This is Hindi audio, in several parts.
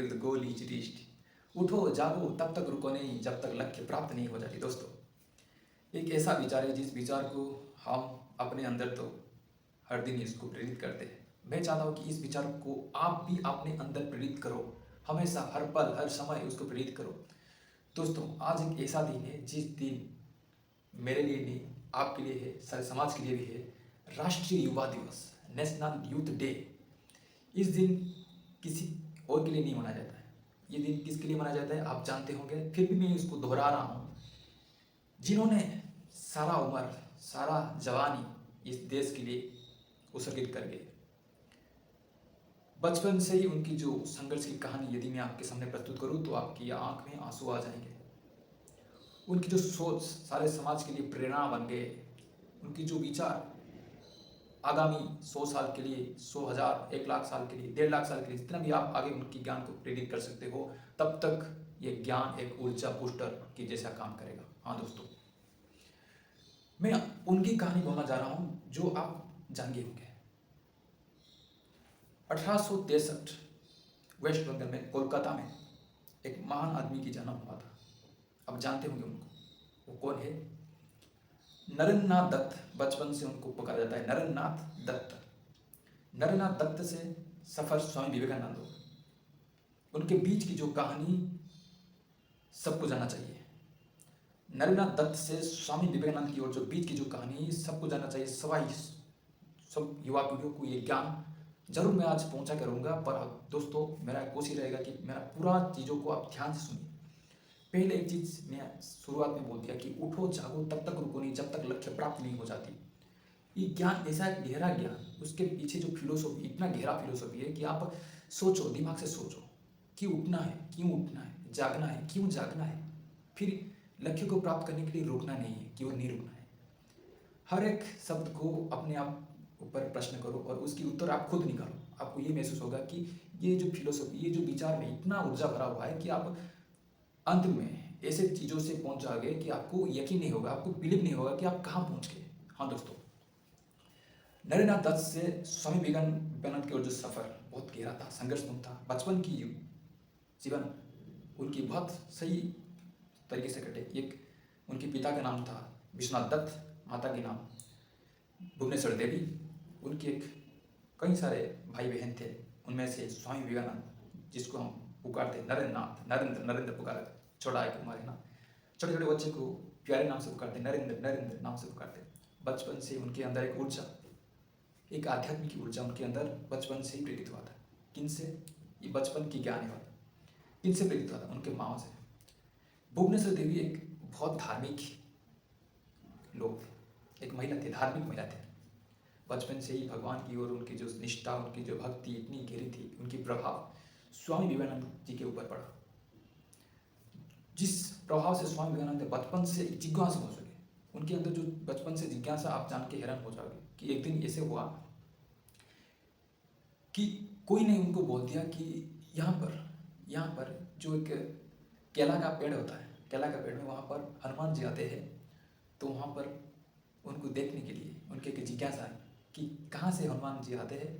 till the goal is reached। उठो जागो तब तक रुको नहीं जब तक लक्ष्य प्राप्त नहीं हो जाती। दोस्तों, एक ऐसा विचार है जिस विचार को हम अपने अंदर तो हर दिन इसको प्रेरित करते हैं। मैं चाहता हूँ कि इस विचार को आप भी अपने अंदर प्रेरित करो, हमेशा हर पल हर समय उसको प्रेरित करो। दोस्तों, आज एक ऐसा दिन है जिस दिन मेरे लिए नहीं, आपके लिए है, सारे समाज के लिए भी है, राष्ट्रीय युवा दिवस, नेशनल यूथ डे। इस दिन किसी और के लिए नहीं मनाया जाता है। ये दिन किसके लिए मनाया जाता है आप जानते होंगे, फिर भी मैं इसको दोहरा रहा हूँ। जिन्होंने सारा उम्र, सारा जवानी इस देश के लिए उत्सर्गित कर गए। बचपन से ही उनकी जो संघर्ष की कहानी यदि मैं आपके सामने प्रस्तुत करूँ तो आपकी आंख में आंसू आ जाएंगे। उनकी जो सोच सारे समाज के लिए प्रेरणा बन गए। उनकी जो विचार आगामी 100 साल के लिए, 100,000, 1,00,000 साल के लिए, 1,50,000 साल के लिए, जितना भी आप आगे उनकी ज्ञान को प्रेरित कर सकते हो, तब तक ये ज्ञान एक ऊर्जा बूस्टर की जैसा काम करेगा। हाँ दोस्तों, मैं उनकी कहानी बोलना जा रहा हूँ जो आप जान गए होंगे। 1863 वेस्ट बंगाल में, कोलकाता में एक महान आदमी की जन्म हुआ था। अब जानते होंगे उनको, वो कौन है? नरेंद्रनाथ दत्त। बचपन से उनको पुकारा जाता है नरेंद्रनाथ दत्त। नरेंद्रनाथ दत्त से सफर स्वामी विवेकानंद हो, उनके बीच की जो कहानी सबको जानना चाहिए। नरेंद्रनाथ दत्त से स्वामी विवेकानंद की ओर जो बीच की जो कहानी सबको जानना चाहिए। सब युवा पीढ़ियों को ये ज्ञान जरूर मैं आज पहुंचा करूंगा। पर दोस्तों, मेरा कोशिश रहेगा कि मेरा पूरा चीज़ों को आप ध्यान से सुनिए। पहले एक चीज़ मैं शुरुआत में बोल दिया कि उठो जागो तब तक रुको नहीं जब तक लक्ष्य प्राप्त नहीं हो जाती। ये ज्ञान ऐसा गहरा ज्ञान, उसके पीछे जो फिलोसॉफी, इतना गहरा फिलोसॉफी है कि आप सोचो, दिमाग से सोचो कि उठना है, क्यों उठना है, जागना है, क्यों जागना है, फिर लक्ष्य को प्राप्त करने के लिए रुकना नहीं है, क्यों नहीं रुकना है। हर एक शब्द को अपने आप ऊपर प्रश्न करो और उसकी उत्तर आप खुद निकालो। आपको ये महसूस होगा कि ये जो फिलोसॉफी, ये जो विचार में इतना ऊर्जा भरा हुआ है कि आप अंत में ऐसे चीज़ों से पहुंच जाओगे कि आपको यकीन नहीं होगा, आपको बिलीव नहीं होगा कि आप कहाँ पहुंच गए। हाँ दोस्तों, नरेंद्रनाथ दत्त से स्वामी विवेकानंद की ओर जो सफ़र बहुत गहरा था, संघर्षपूर्ण था। बचपन की जीवन उनकी बहुत सही तरीके से कटे। एक उनके पिता का नाम था विश्वनाथ दत्त, माता के नाम भुवनेश्वर देवी। उनके एक कई सारे भाई बहन थे, उनमें से स्वामी विवेकानंद, जिसको हम पुकारते नरेंद्रनाथ, नरेंद्र पुकार, छोटा एक उम्र है ना, छोटे छोटे बच्चे को प्यारे नाम से पुकारते, नरेंद्र नरेंद्र नाम से पुकारते। बचपन से उनके अंदर एक ऊर्जा, एक आध्यात्मिक ऊर्जा उनके अंदर बचपन से ही प्रेरित हुआ था। किन से? ये बचपन की ज्ञान है। किन से प्रेरित हुआ था? उनके माँ से। भुवनेश्वर देवी एक बहुत धार्मिक लोग, एक महिला थे, धार्मिक महिला थे। बचपन से ही भगवान की ओर उनकी जो निष्ठा, उनकी जो भक्ति इतनी गहरी थी, उनकी प्रभाव स्वामी विवेकानंद जी के ऊपर पड़ा। जिस प्रभाव से स्वामी विवेकानंद बचपन से जिज्ञासु हो सके, उनके अंदर जो बचपन से जिज्ञासा, आप जान के हैरान हो जाओगे कि एक दिन ऐसे हुआ कि कोई ने उनको बोल दिया कि यहाँ पर जो एक केला का पेड़ होता है, केला का पेड़ में वहाँ पर हनुमान जी आते हैं। तो वहाँ पर उनको देखने के लिए उनके एक जिज्ञासा है कि कहाँ से हनुमान जी आते हैं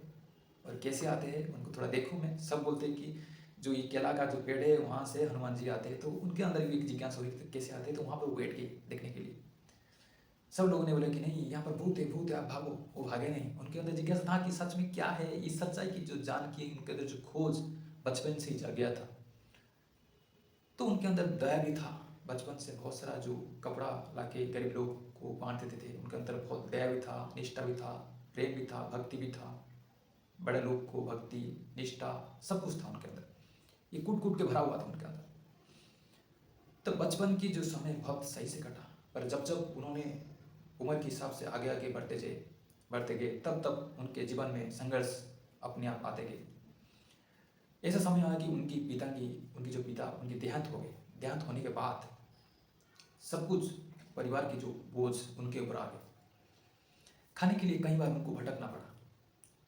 और कैसे आते हैं, उनको थोड़ा देखूँ मैं। सब बोलते हैं कि जो ये केला का जो पेड़ है वहाँ से हनुमान जी आते हैं। तो उनके अंदर भी एक जिज्ञासा हुई कि कैसे आते हैं। तो वहाँ पर वो बैठ गए देखने के लिए। सब लोगों ने बोला कि नहीं, यहाँ पर भूत है, भूत है, आप भागो। वो भागे नहीं। उनके अंदर जिज्ञासा था कि सच में क्या है, इस सच्चाई की जो जान की उनके अंदर जो खोज बचपन से ही जग गया था। तो उनके अंदर दया भी था। बचपन से बहुत सारा जो कपड़ा लाके गरीब लोग को बांट देते थे, उनके अंदर बहुत दया भी था, निष्ठा भी था, प्रेम भी था, भक्ति भी था। बड़े लोग को भक्ति, निष्ठा, सब कुछ था उनके अंदर। ये कूट कूट के भरा हुआ था उनके अंदर। तो बचपन की जो समय बहुत सही से कटा। पर जब जब उन्होंने उम्र के हिसाब से आगे आगे बढ़ते गए, तब तब उनके जीवन में संघर्ष अपने आप आते गए। ऐसा समय आया कि उनके जो पिता उनके देहांत हो गए। देहांत होने के बाद सब कुछ परिवार की जो बोझ उनके ऊपर आ गए। खाने के लिए कई बार उनको भटकना पड़ा।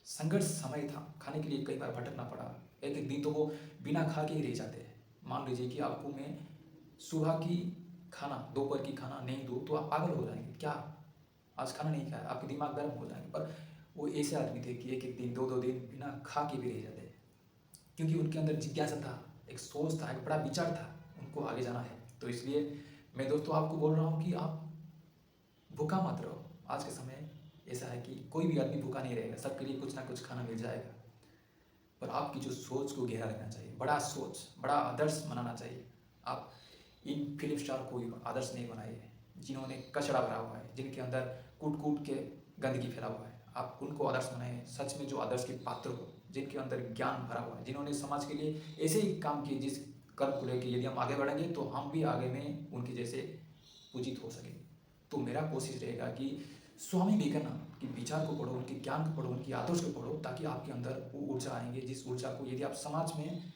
संघर्ष समय था, खाने के लिए कई बार भटकना पड़ा। एक एक दिन तो वो बिना खा के ही रह जाते हैं। मान लीजिए कि आपको मैं सुबह की खाना, दोपहर की खाना नहीं दूँ तो आप पागल हो जाएंगे। क्या आज खाना नहीं खाया, आपके दिमाग गर्म हो जाएंगे। पर वो ऐसे आदमी थे कि एक एक दिन, दो दो दिन बिना खा के भी रह जाते हैं। क्योंकि उनके अंदर जिज्ञासा था, एक सोच था, एक बड़ा विचार था, उनको आगे जाना है। तो इसलिए मैं दोस्तों आपको बोल रहा हूँ कि आप भूखा मत रहो। आज के समय ऐसा है कि कोई भी आदमी भूखा नहीं रहेगा, सबके लिए कुछ ना कुछ खाना मिल जाएगा। पर आपकी जो सोच को गहरा रखना चाहिए, बड़ा सोच, बड़ा आदर्श बनाना चाहिए। आप इन फिल्म स्टार को आदर्श नहीं बनाइए जिन्होंने कचरा भरा हुआ है, जिनके अंदर कूट कूट के गंदगी फैला हुआ है। आप उनको आदर्श बनाए, सच में जो आदर्श के पात्र हो, जिनके अंदर ज्ञान भरा हुआ है, जिन्होंने समाज के लिए ऐसे ही काम किए जिस कर्म को लेकर यदि हम आगे बढ़ेंगे तो हम भी आगे में उनके जैसे पूजित हो सके। तो मेरा कोशिश रहेगा कि स्वामी विवेकानंद के विचार को पढ़ो, उनके ज्ञान को पढ़ो, उनकी आदर्श को पढ़ो, ताकि आपके अंदर वो ऊर्जा आएंगे, जिस ऊर्जा को यदि आप समाज में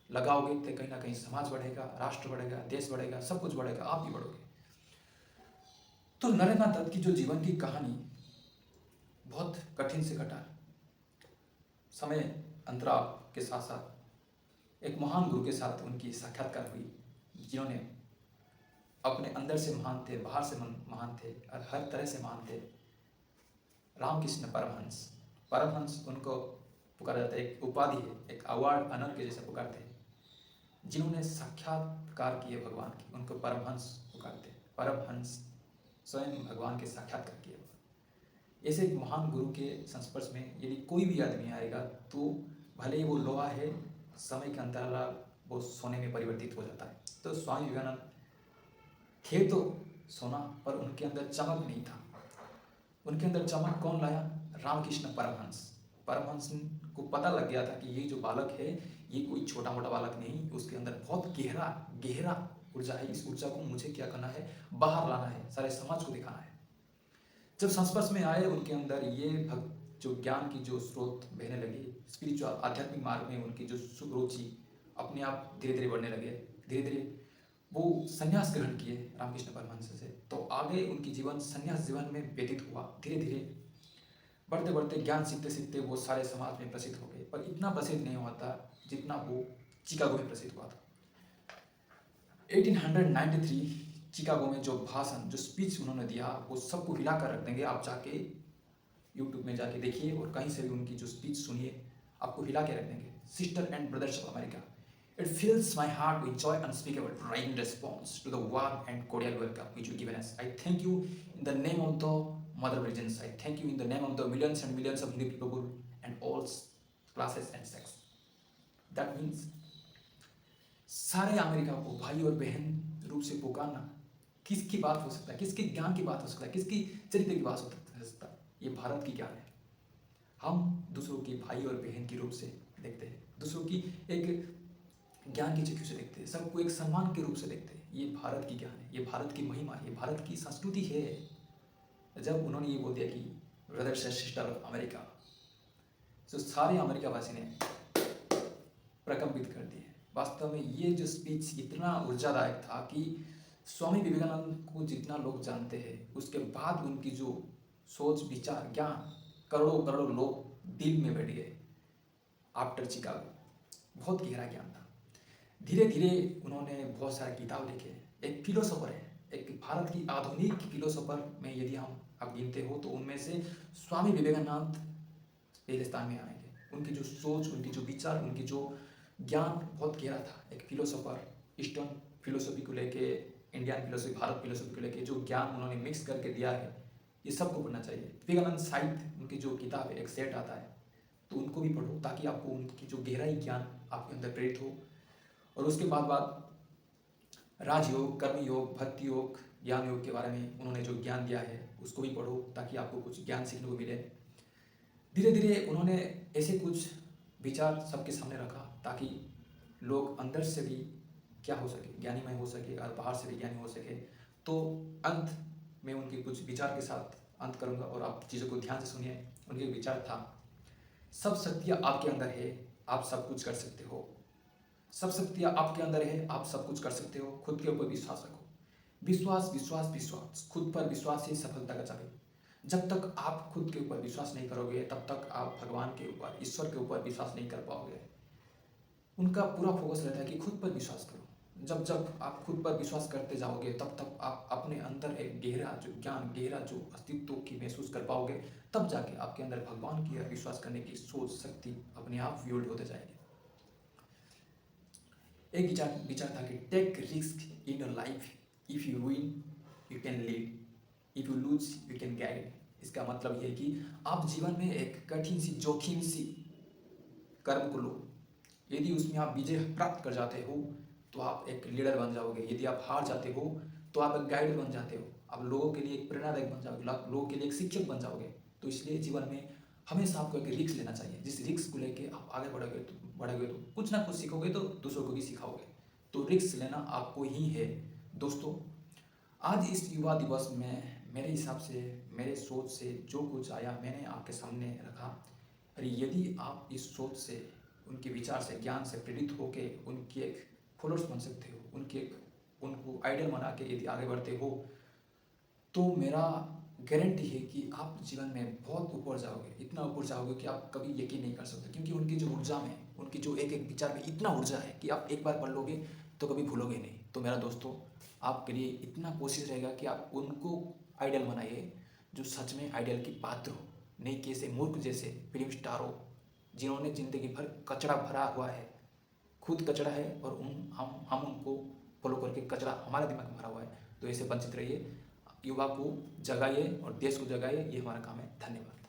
लगाओगे तो कहीं ना कहीं समाज बढ़ेगा, राष्ट्र बढ़ेगा, देश बढ़ेगा, सब कुछ बढ़ेगा, आप भी बढ़ोगे। तो नरेंद्र दत्त की जो जीवन की कहानी बहुत कठिन से कटा, समय अंतराल के साथ साथ एक महान गुरु के साथ उनकी साक्षात्कार हुई, जिन्होंने अपने अंदर से महान थे, बाहर से महान थे और हर तरह से महान थे। रामकृष्ण परमहंस, परमहंस उनको पुकारा जाता है, एक उपाधि है, एक अवार्ड अनर के जैसे पुकारते हैं। जिन्होंने साक्षात्कार किए भगवान की, उनको परमहंस पुकारते हैं। परमहंस स्वयं भगवान के साक्षात्कार किए। ऐसे एक महान गुरु के संस्पर्श में यदि कोई भी आदमी आएगा तो भले ही वो लोहा है, समय के अंतराल वो सोने में परिवर्तित हो जाता है। तो स्वामी विवेकानंद थे तो सोना, पर उनके अंदर चमक नहीं था। उनके अंदर चमक कौन लाया? रामकृष्ण परमहंस। परमहंस को पता लग गया था कि ये जो बालक है ये कोई छोटा मोटा बालक नहीं, उसके अंदर बहुत गहरा गहरा ऊर्जा है। इस ऊर्जा को मुझे क्या करना है, बाहर लाना है, सारे समाज को दिखाना है। जब संस्पर्श में आए उनके अंदर ये जो ज्ञान की जो स्रोत बहने लगी, स्पिरिचुअल आध्यात्मिक मार्ग में उनकी जो रुचि अपने आप धीरे धीरे बढ़ने लगे। धीरे धीरे वो संन्यास ग्रहण किए रामकृष्ण परमहंस से। तो आगे उनकी जीवन संन्यास जीवन में व्यतीत हुआ। धीरे धीरे बढ़ते बढ़ते ज्ञान सीखते सीखते वो सारे समाज में प्रसिद्ध हो गए, पर इतना प्रसिद्ध नहीं हुआ था जितना वो चिकागो में प्रसिद्ध हुआ था। 1893 चिकागो में जो भाषण, जो स्पीच उन्होंने दिया, वो सबको हिला कर रख देंगे। आप जाके यूट्यूब में जाके देखिए और कहीं से भी उनकी जो स्पीच सुनिए, आपको हिला के रख देंगे। Sister and brothers of America, it fills my heart with joy unspeakable in response to the warm and cordial welcome which you given us. I thank you in the name of the mother religions. I thank you in the name of the millions and millions of Hindu people and all classes and sects. That means सारे अमेरिका को भाई और बहन रूप से पुकारना किसकी बात हो सकता है, किसके ज्ञान की बात हो सकता है, किसकी चरित्र की बात हो सकता है? ये भारत की ज्ञान है। हम दूसरों की भाई और बहन के रूप से देखते हैं, दूसरों की एक ज्ञान की चक्षु से देखते हैं, सबको एक सम्मान के रूप से देखते हैं। ये भारत की ज्ञान है, ये भारत की महिमा, ये भारत की संस्कृति है। जब उन्होंने ये बोल दिया कि brothers and sister of America, तो सारे अमेरिका वासी ने प्रकंपित कर दिए। वास्तव में ये जो स्पीच इतना ऊर्जादायक था कि स्वामी विवेकानंद को जितना लोग जानते हैं, उसके बाद उनकी जो सोच, विचार, ज्ञान करोड़ों करोड़ों लोग दिल में बैठ गए। आफ्टर चिकागो बहुत गहरा ज्ञान था। धीरे धीरे उन्होंने बहुत सारे किताब लिखे। एक फिलोसोफर है, एक भारत की आधुनिक फिलोसोफर में यदि हम आप गिनते हो तो उनमें से स्वामी विवेकानंद पहले स्थान में आएंगे। उनकी जो सोच, उनकी जो विचार, उनकी जो ज्ञान बहुत गहरा था। एक फिलोसोफर, ईस्टर्न फिलोसफी को लेके, इंडियन फिलोसफी, भारत फिलोसफी को लेके जो ज्ञान उन्होंने मिक्स करके दिया है, ये सबको पढ़ना चाहिए। विवेकानंद साहित्य, उनकी जो किताब है, एक सेट आता है, तो उनको भी पढ़ो ताकि आपको उनकी जो गहराई ज्ञान आपके अंदर प्रेरित हो। और उसके बाद राजयोग, कर्मयोग, भक्ति योग, ज्ञान योग के बारे में उन्होंने जो ज्ञान दिया है उसको भी पढ़ो ताकि आपको कुछ ज्ञान सीखने को मिले। धीरे धीरे उन्होंने ऐसे कुछ विचार सबके सामने रखा ताकि लोग अंदर से भी क्या हो सके, ज्ञानीमय हो सके और बाहर से भी ज्ञानी हो सके। तो अंत में उनके कुछ विचार के साथ अंत करूँगा और आप चीज़ों को ध्यान से सुनिए। उनके विचार था, सब शक्तियाँ आपके अंदर है, आप सब कुछ कर सकते हो। सब शक्तियाँ आपके अंदर है, आप सब कुछ कर सकते हो। खुद के ऊपर विश्वास रखो। विश्वास विश्वास विश्वास, खुद पर विश्वास ही सफलता का चाबी। जब तक आप खुद के ऊपर विश्वास नहीं करोगे तब तक आप भगवान के ऊपर, ईश्वर के ऊपर विश्वास नहीं कर पाओगे। उनका पूरा फोकस रहता है कि खुद पर विश्वास करो। जब जब आप खुद पर विश्वास करते जाओगे तब तक आप अपने अंदर एक गहरा जो ज्ञान, गहरा जो अस्तित्व की महसूस कर पाओगे। तब जाके आपके अंदर भगवान की विश्वास करने की सोच, शक्ति अपने आप फ्यूल्ड होते जाएगी। एक विचार विचार था कि take risk in your life, if you win you can lead, if you lose you can guide. इसका मतलब ये है कि आप जीवन में एक कठिन सी जोखिम सी कर्म को लो, यदि उसमें आप विजय प्राप्त कर जाते हो तो आप एक लीडर बन जाओगे, यदि आप हार जाते हो तो आप एक गाइड बन जाते हो, आप लोगों के लिए एक प्रेरणादायक बन जाओगे, लोगों के लिए एक शिक्षक बन जाओगे। तो इसलिए जीवन में हमेशा आपको एक रिस्क लेना चाहिए, जिस रिस्क को लेके आप आगे बढ़ोगे तो कुछ ना कुछ सीखोगे, तो दूसरों को भी सिखाओगे। तो रिस्क लेना आपको ही है दोस्तों। आज इस युवा दिवस में मेरे हिसाब से, मेरे सोच से जो कुछ आया मैंने आपके सामने रखा। और यदि आप इस सोच से, उनके विचार से, ज्ञान से प्रेरित होके उनके एक फॉलोअर्स बन सकते हो, उनको आइडल बना के यदि आगे बढ़ते हो, तो मेरा गारंटी है कि आप जीवन में बहुत ऊपर जाओगे, इतना ऊपर जाओगे कि आप कभी यकीन नहीं कर सकते। क्योंकि उनकी जो ऊर्जा में, उनकी जो एक एक विचार में इतना ऊर्जा है कि आप एक बार पढ़ लोगे तो कभी भूलोगे नहीं। तो मेरा दोस्तों, आपके लिए इतना कोशिश रहेगा कि आप उनको आइडल बनाइए जो सच में आइडल की पात्र हो, नहीं कि ऐसे मूर्ख जैसे फिल्म स्टार हो जिन्होंने ज़िंदगी भर कचरा भरा हुआ है, खुद कचरा है और हम उनको फॉलो करके कचरा हमारे दिमाग में भरा हुआ है। तो ऐसे वंचित रहिए, युवा को जगाइए और देश को जगाइए, ये हमारा काम है। धन्यवाद।